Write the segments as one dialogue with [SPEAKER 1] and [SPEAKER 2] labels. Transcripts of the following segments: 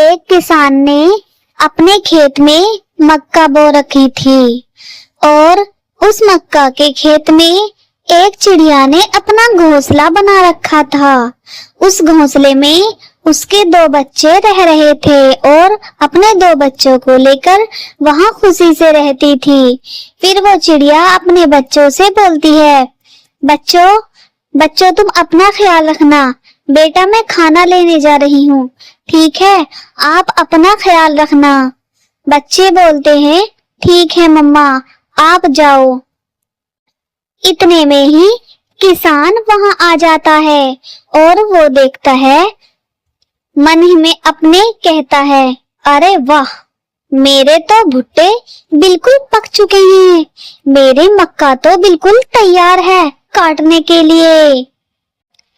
[SPEAKER 1] एक किसान ने अपने खेत में मक्का बो रखी थी और उस मक्का के खेत में एक चिड़िया ने अपना घोंसला बना रखा था। उस घोंसले में उसके 2 बच्चे रह रहे थे और अपने 2 बच्चों को लेकर वहां खुशी से रहती थी। फिर वो चिड़िया अपने बच्चों से बोलती है, बच्चों बच्चों तुम अपना ख्याल रखना, बेटा मैं खाना लेने जा रही हूँ, ठीक है, आप अपना ख्याल रखना। बच्चे बोलते हैं, ठीक है मम्मा, आप जाओ। इतने में ही किसान वहां आ जाता है और वो देखता है, मन ही में अपने कहता है, अरे वाह, मेरे तो भुट्टे बिल्कुल पक चुके हैं, मेरी मक्का तो बिल्कुल तैयार है काटने के लिए।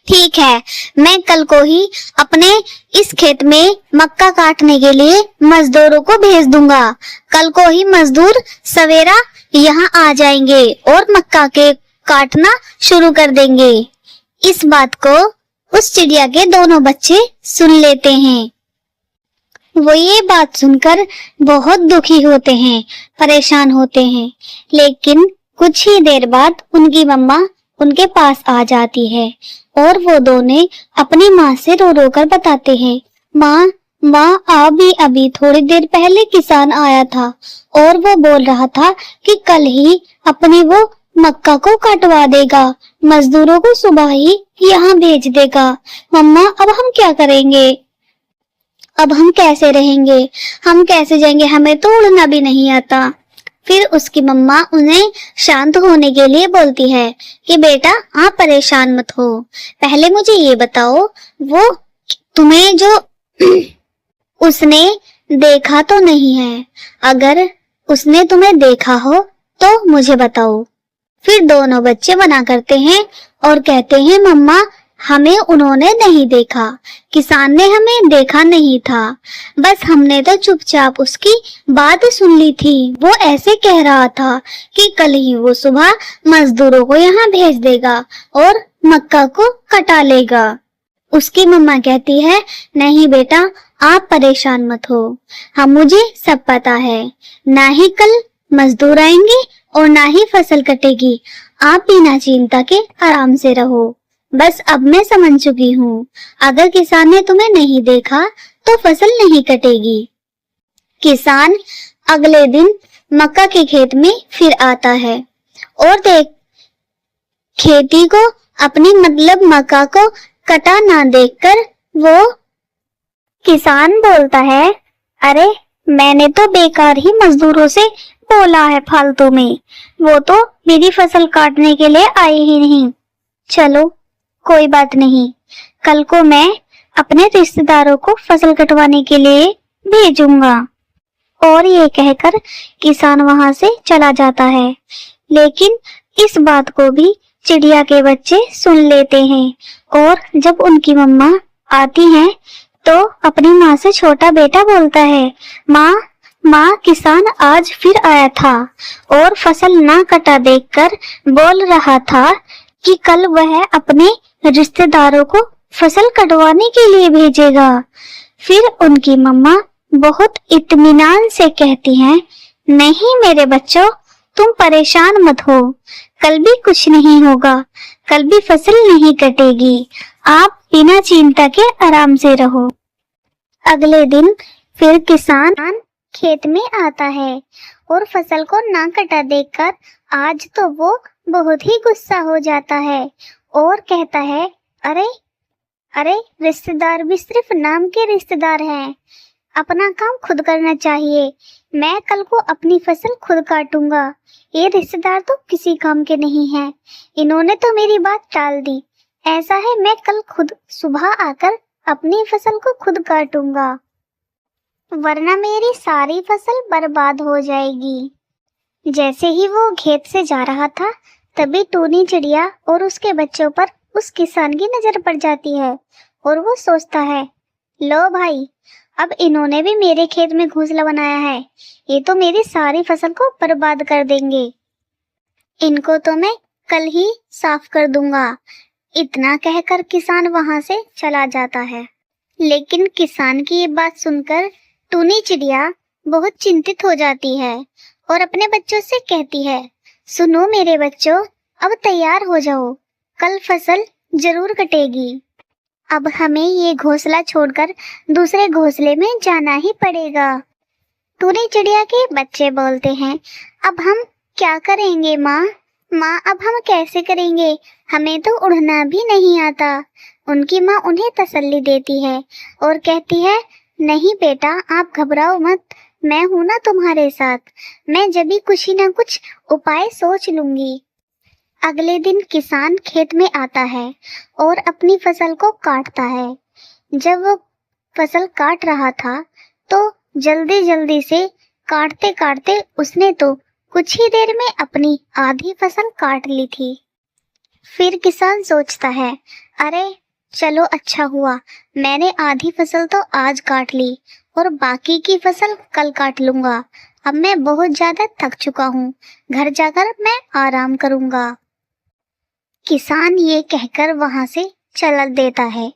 [SPEAKER 1] ठीक है, मैं कल को ही अपने इस खेत में मक्का काटने के लिए मजदूरों को भेज दूंगा। कल को ही मजदूर सवेरा यहाँ आ जाएंगे और मक्का के काटना शुरू कर देंगे। इस बात को उस चिड़िया के दोनों बच्चे सुन लेते हैं। वो ये बात सुनकर बहुत दुखी होते हैं, परेशान होते हैं, लेकिन कुछ ही देर बाद उनकी मम्मा उनके पास आ जाती है और वो दोनों अपनी माँ से रो रो कर बताते हैं, माँ अभी थोड़ी देर पहले किसान आया था और वो बोल रहा था कि कल ही अपनी वो मक्का को कटवा देगा, मजदूरों को सुबह ही यहाँ भेज देगा। मम्मा अब हम क्या करेंगे, अब हम कैसे रहेंगे, हम कैसे जाएंगे, हमें तो उड़ना भी नहीं आता। फिर उसकी मम्मा उन्हें शांत होने के लिए बोलती है कि बेटा आप परेशान मत हो, पहले मुझे ये बताओ, वो तुम्हें जो उसने देखा तो नहीं है, अगर उसने तुम्हें देखा हो तो मुझे बताओ। फिर दोनों बच्चे मना करते हैं और कहते हैं, मम्मा हमें उन्होंने नहीं देखा, किसान ने हमें देखा नहीं था, बस हमने तो चुपचाप उसकी बात सुन ली थी। वो ऐसे कह रहा था कि कल ही वो सुबह मजदूरों को यहाँ भेज देगा और मक्का को कटा लेगा। उसकी मम्मा कहती है, नहीं बेटा आप परेशान मत हो, मुझे सब पता है, ना ही कल मजदूर आएंगे और ना ही फसल कटेगी, आप बिना चिंता के आराम से रहो। बस अब मैं समझ चुकी हूँ, अगर किसान ने तुम्हें नहीं देखा तो फसल नहीं कटेगी। किसान अगले दिन मक्का के खेत में फिर आता है और देख खेती को अपनी मतलब मक्का को कटा ना देखकर वो किसान बोलता है, अरे मैंने तो बेकार ही मजदूरों से बोला है फालतू में, वो तो मेरी फसल काटने के लिए आए ही नहीं। चलो कोई बात नहीं, कल को मैं अपने रिश्तेदारों को फसल कटवाने के लिए भेजूंगा। और ये कहकर किसान वहां से चला जाता है। लेकिन इस बात को भी चिड़िया के बच्चे सुन लेते हैं और जब उनकी मम्मा आती हैं तो अपनी माँ से छोटा बेटा बोलता है, माँ किसान आज फिर आया था और फसल ना कटा देखकर बोल रहा था कि कल वह अपने रिश्तेदारों को फसल कटवाने के लिए भेजेगा। फिर उनकी मम्मा बहुत इत्मीनान से कहती हैं, नहीं मेरे बच्चों तुम परेशान मत हो, कल भी कुछ नहीं होगा, कल भी फसल नहीं कटेगी, आप बिना चिंता के आराम से रहो। अगले दिन फिर किसान खेत में आता है और फसल को ना कटा देखकर आज तो वो बहुत ही गुस्सा हो जाता है और कहता है, अरे रिश्तेदार भी सिर्फ नाम के रिश्तेदार हैं, अपना काम खुद करना चाहिए, मैं कल को अपनी फसल खुद काटूंगा, ये रिश्तेदार तो किसी काम के नहीं हैं, इन्होंने तो मेरी बात टाल दी, ऐसा है मैं कल खुद सुबह आकर अपनी फसल को खुद काटूंगा, वरना मेरी सारी फसल बर्बाद हो जाएगी। जैसे ही वो खेत से जा रहा था तभी टूनी चिड़िया और उसके बच्चों पर उस किसान की नजर पड़ जाती है और वो सोचता है, लो भाई अब इन्होंने भी मेरे खेत में घोंसला बनाया है, ये तो मेरी सारी फसल को बर्बाद कर देंगे, इनको तो मैं कल ही साफ कर दूंगा। इतना कहकर किसान वहां से चला जाता है। लेकिन किसान की ये बात सुनकर टूनी चिड़िया बहुत चिंतित हो जाती है और अपने बच्चों से कहती है, सुनो मेरे बच्चों, अब तैयार हो जाओ, कल फसल जरूर कटेगी। अब हमें ये घोंसला छोड़कर दूसरे घोंसले में जाना ही पड़ेगा। टूनी चिड़िया के बच्चे बोलते हैं, अब हम क्या करेंगे माँ? माँ, अब हम कैसे करेंगे? हमें तो उड़ना भी नहीं आता। उनकी माँ उन्हें तसल्ली देती है और कहती है, नहीं बेटा, आप घबराओ मत, मैं हूं ना तुम्हारे साथ। मैं जब भी कुछ ना कुछ उपाय सोच लूंगी। अगले दिन किसान खेत में आता है और अपनी फसल को काटता है। जब वो फसल काट रहा था तो जल्दी जल्दी से काटते काटते उसने तो कुछ ही देर में अपनी आधी फसल काट ली थी। फिर किसान सोचता है, अरे चलो, अच्छा हुआ, मैंने आधी फसल तो आज काट ली और बाकी की फसल कल काट लूंगा। अब मैं बहुत ज्यादा थक चुका हूँ, घर जाकर मैं आराम करूंगा। किसान ये कहकर वहां से चल देता है